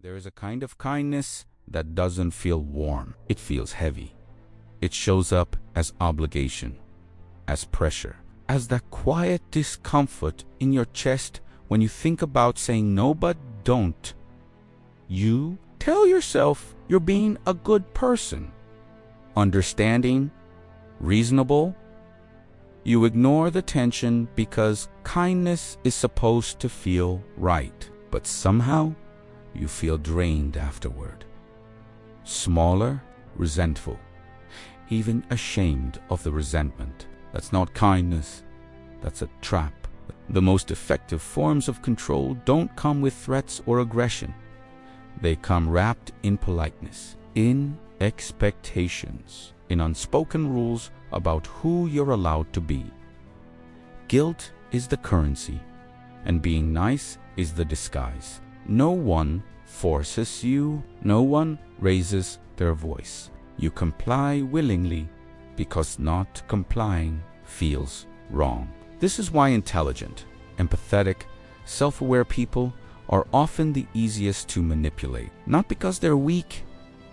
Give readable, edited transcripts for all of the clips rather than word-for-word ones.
There is a kind of kindness that doesn't feel warm. It feels heavy. It shows up as obligation, as pressure, as that quiet discomfort in your chest when you think about saying no but don't. You tell yourself you're being a good person, understanding, reasonable. You ignore the tension because kindness is supposed to feel right, but somehow you feel drained afterward. Smaller, resentful, even ashamed of the resentment. That's not kindness, that's a trap. The most effective forms of control don't come with threats or aggression. They come wrapped in politeness, in expectations, in unspoken rules about who you're allowed to be. Guilt is the currency, and being nice is the disguise. No one forces you, no one raises their voice. You comply willingly because not complying feels wrong. This is why intelligent, empathetic, self-aware people are often the easiest to manipulate. Not because they're weak,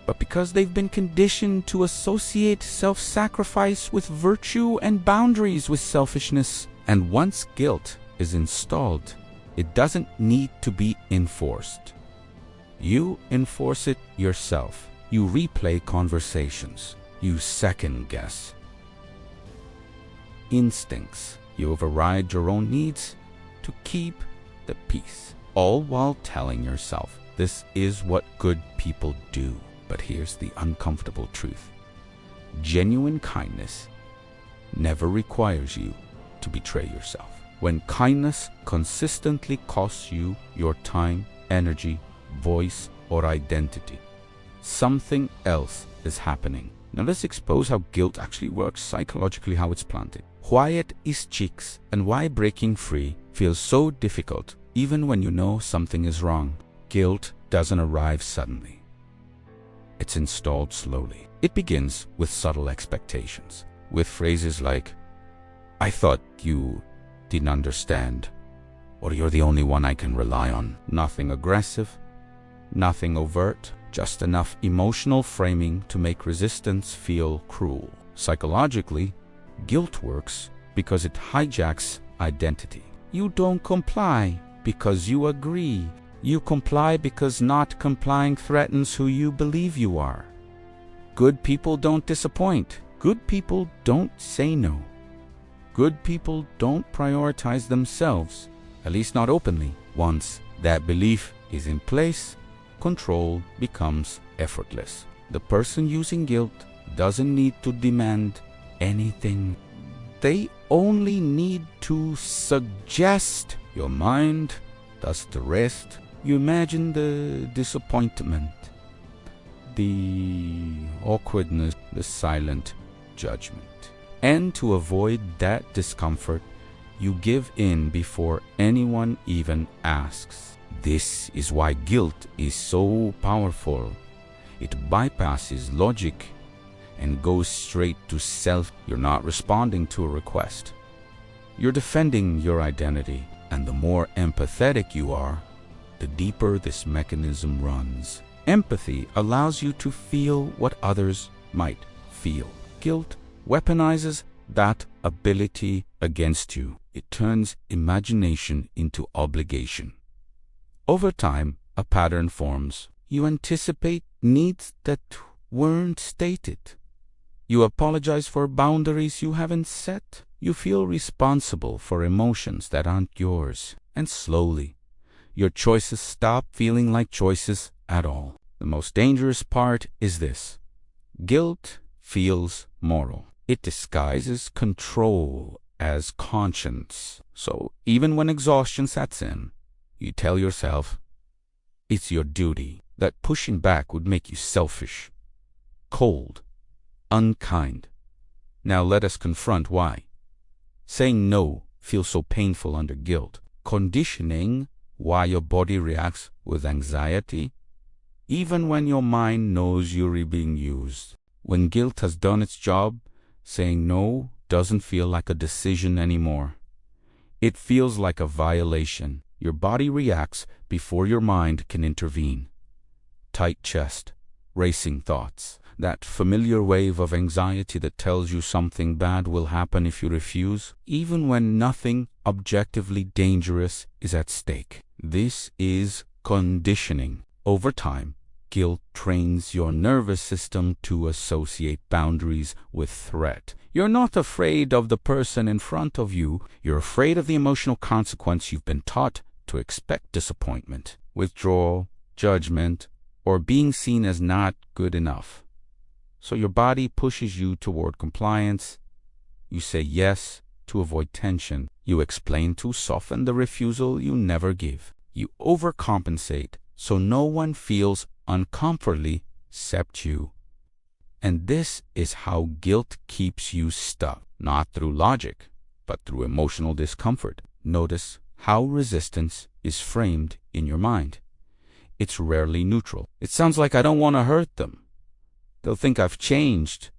but because they've been conditioned to associate self-sacrifice with virtue and boundaries with selfishness. And once guilt is installed, it doesn't need to be enforced. You enforce it yourself. You replay conversations. You second-guess instincts. You override your own needs to keep the peace, all while telling yourself this is what good people do. But here's the uncomfortable truth. Genuine kindness never requires you to betray yourself. When kindness consistently costs you your time, energy, voice, or identity, something else is happening. Now let's expose how guilt actually works psychologically, how it's planted. Why it is cheeks and why breaking free feels so difficult even when you know something is wrong. Guilt doesn't arrive suddenly. It's installed slowly. It begins with subtle expectations, with phrases like, "I thought you didn't understand," or "You're the only one I can rely on." Nothing aggressive, nothing overt, just enough emotional framing to make resistance feel cruel. Psychologically, guilt works because it hijacks identity. You don't comply because you agree. You comply because not complying threatens who you believe you are. Good people don't disappoint. Good people don't say no. Good people don't prioritize themselves, at least not openly. Once that belief is in place, control becomes effortless. The person using guilt doesn't need to demand anything. They only need to suggest. Your mind does the rest. You imagine the disappointment, the awkwardness, the silent judgment. And to avoid that discomfort, you give in before anyone even asks. This is why guilt is so powerful. It bypasses logic and goes straight to self. You're not responding to a request. You're defending your identity. And the more empathetic you are, the deeper this mechanism runs. Empathy allows you to feel what others might feel. Guilt weaponizes that ability against you. It turns imagination into obligation. Over time, a pattern forms. You anticipate needs that weren't stated. You apologize for boundaries you haven't set. You feel responsible for emotions that aren't yours. And slowly, your choices stop feeling like choices at all. The most dangerous part is this. Guilt feels moral. It disguises control as conscience. So even when exhaustion sets in, you tell yourself it's your duty, that pushing back would make you selfish, cold, unkind. Now let us confront why. Saying no feels so painful under guilt. Conditioning why your body reacts with anxiety, even when your mind knows you're being used. When guilt has done its job, saying no doesn't feel like a decision anymore. It feels like a violation. Your body reacts before your mind can intervene. tight chest, racing thoughts, that familiar wave of anxiety that tells you something bad will happen if you refuse, even when nothing objectively dangerous is at stake. This is conditioning. Over time, guilt trains your nervous system to associate boundaries with threat. You're not afraid of the person in front of you. You're afraid of the emotional consequence. You've been taught to expect disappointment, withdrawal, judgment, or being seen as not good enough. So your body pushes you toward compliance. You say yes to avoid tension. You explain to soften the refusal you never give. You overcompensate so no one feels uncomfortably except you. And this is how guilt keeps you stuck, not through logic, but through emotional discomfort. Notice how resistance is framed in your mind. It's rarely neutral. It sounds like I don't want to hurt them. They'll think I've changed.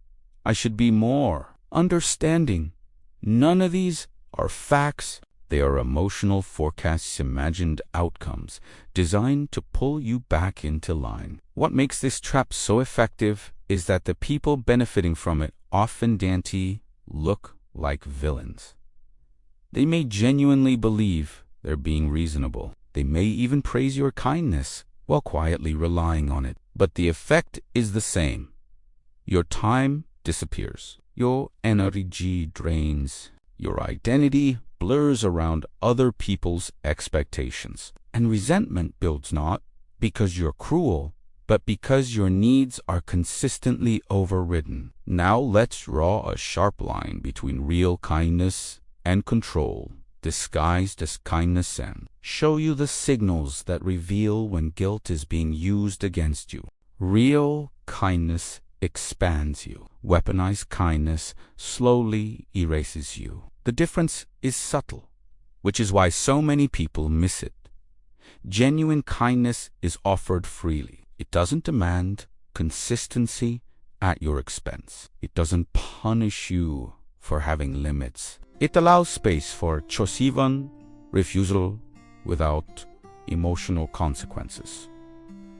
I should be more understanding. None of these are facts. They are emotional forecasts, imagined outcomes, designed to pull you back into line. What makes this trap so effective is that the people benefiting from it often look like villains. They may genuinely believe they're being reasonable. They may even praise your kindness while quietly relying on it. But the effect is the same. Your time disappears. Your energy drains. Your identity blurs around other people's expectations. And resentment builds not because you're cruel, but because your needs are consistently overridden. Now let's draw a sharp line between real kindness and control, disguised as kindness, and show you the signals that reveal when guilt is being used against you. Real kindness expands you. Weaponized kindness slowly erases you. The difference is subtle, which is why so many people miss it. Genuine kindness is offered freely. It doesn't demand consistency at your expense. It doesn't punish you for having limits. It allows space for choice, refusal, without emotional consequences.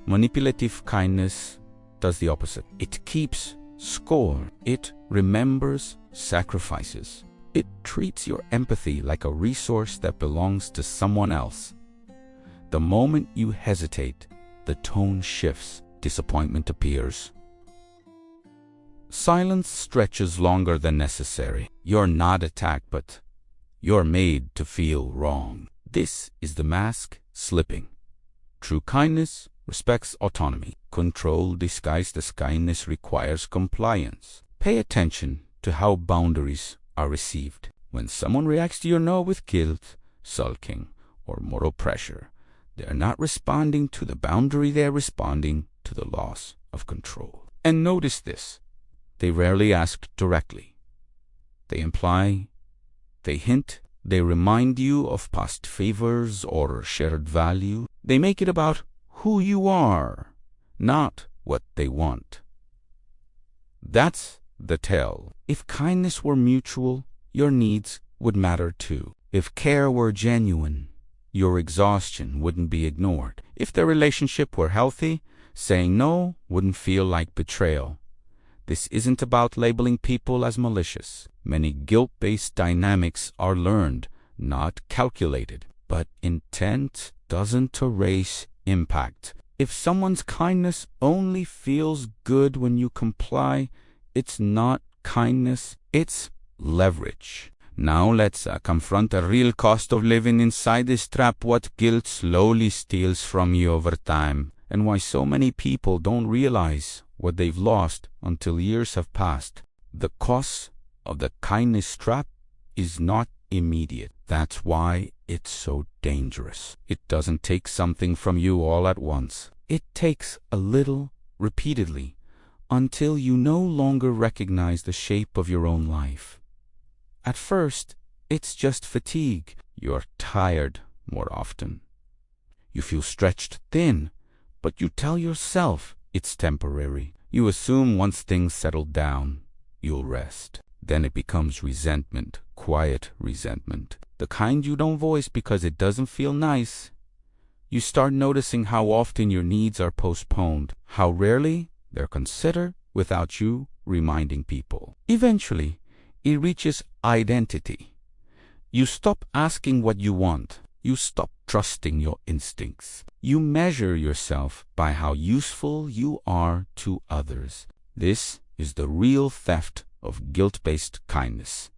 Manipulative kindness does the opposite. It keeps score. It remembers sacrifices. It treats your empathy like a resource that belongs to someone else. The moment you hesitate, the tone shifts. Disappointment appears. Silence stretches longer than necessary. You're not attacked, but you're made to feel wrong. This is the mask slipping. True kindness respects autonomy. Control disguised as kindness requires compliance. Pay attention to how boundaries are received. When someone reacts to your no with guilt, sulking, or moral pressure, they are not responding to the boundary, they are responding to the loss of control. And notice this. They rarely ask directly. They imply, they hint, they remind you of past favors or shared value. They make it about who you are, not what they want. That's the tell. If kindness were mutual, your needs would matter too. If care were genuine, your exhaustion wouldn't be ignored. If the relationship were healthy, saying no wouldn't feel like betrayal. This isn't about labeling people as malicious. Many guilt-based dynamics are learned, not calculated. But intent doesn't erase impact. If someone's kindness only feels good when you comply, it's not kindness, it's leverage. Now let's confront the real cost of living inside this trap, what guilt slowly steals from you over time, and why so many people don't realize what they've lost until years have passed. The cost of the kindness trap is not immediate. That's why it's so dangerous. It doesn't take something from you all at once. It takes a little repeatedly until you no longer recognize the shape of your own life. At first, it's just fatigue. You're tired more often. You feel stretched thin, but you tell yourself it's temporary. You assume once things settle down, you'll rest. Then it becomes resentment, quiet resentment. The kind you don't voice because it doesn't feel nice. You start noticing how often your needs are postponed, how rarely they're considered without you reminding people. Eventually, it reaches identity. You stop asking what you want. You stop trusting your instincts. You measure yourself by how useful you are to others. This is the real theft of guilt-based kindness.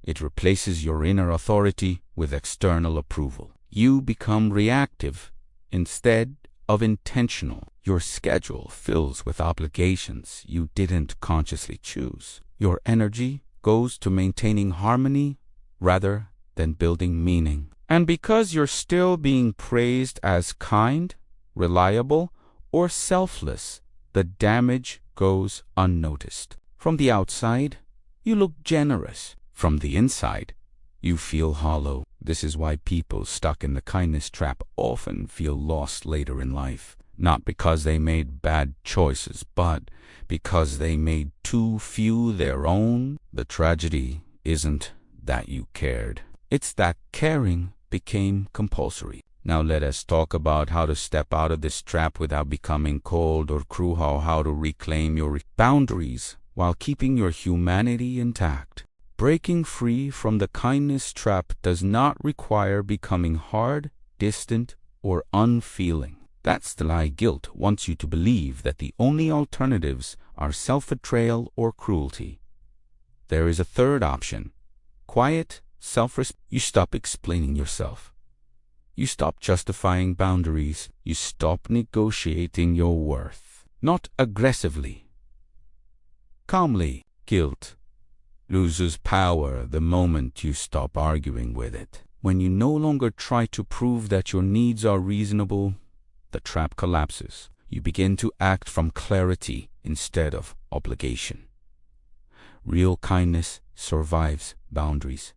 It replaces your inner authority with external approval. You become reactive instead of intentional. Your schedule fills with obligations you didn't consciously choose. Your energy goes to maintaining harmony rather than building meaning. And because you're still being praised as kind, reliable, or selfless, the damage goes unnoticed. From the outside, you look generous. From the inside, you feel hollow. This is why people stuck in the kindness trap often feel lost later in life. Not because they made bad choices, but because they made too few their own. The tragedy isn't that you cared. It's that caring became compulsory. Now let us talk about how to step out of this trap without becoming cold or cruel, how to reclaim your boundaries while keeping your humanity intact. Breaking free from the kindness trap does not require becoming hard, distant, or unfeeling. That's the lie guilt wants you to believe, that the only alternatives are self-betrayal or cruelty. There is a third option: quiet self-respect. You stop explaining yourself. You stop justifying boundaries. You stop negotiating your worth. Not aggressively, calmly. Guilt loses power the moment you stop arguing with it. When you no longer try to prove that your needs are reasonable, the trap collapses. You begin to act from clarity instead of obligation. Real kindness survives boundaries.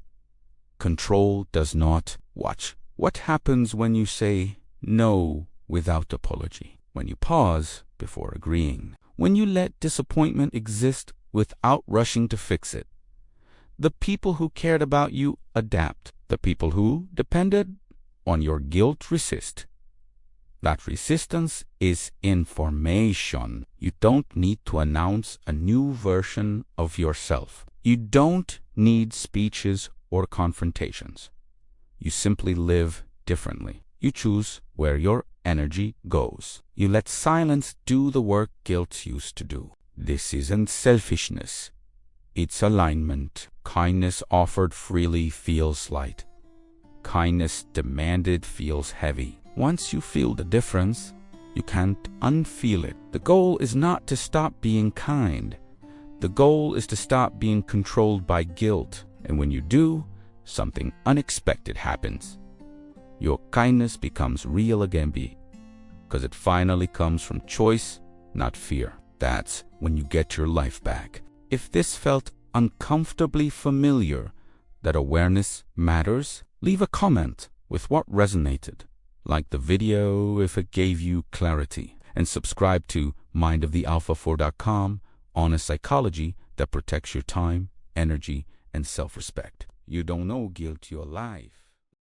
Control does not. Watch what happens when you say no without apology, when you pause before agreeing, when you let disappointment exist without rushing to fix it. The people who cared about you adapt. The people who depended on your guilt resist. That resistance is information. You don't need to announce a new version of yourself. You don't need speeches or confrontations. You simply live differently. You choose where your energy goes. You let silence do the work guilt used to do. This isn't selfishness. It's alignment. Kindness offered freely feels light. Kindness demanded feels heavy. Once you feel the difference, you can't unfeel it. The goal is not to stop being kind. The goal is to stop being controlled by guilt. And when you do, something unexpected happens. Your kindness becomes real again, because it finally comes from choice, not fear. That's when you get your life back. If this felt uncomfortably familiar, that awareness matters, leave a comment with what resonated. Like the video if it gave you clarity, and subscribe to mindofthealpha4.com, honest psychology that protects your time, energy, and self-respect. You don't know guilt, you're alive.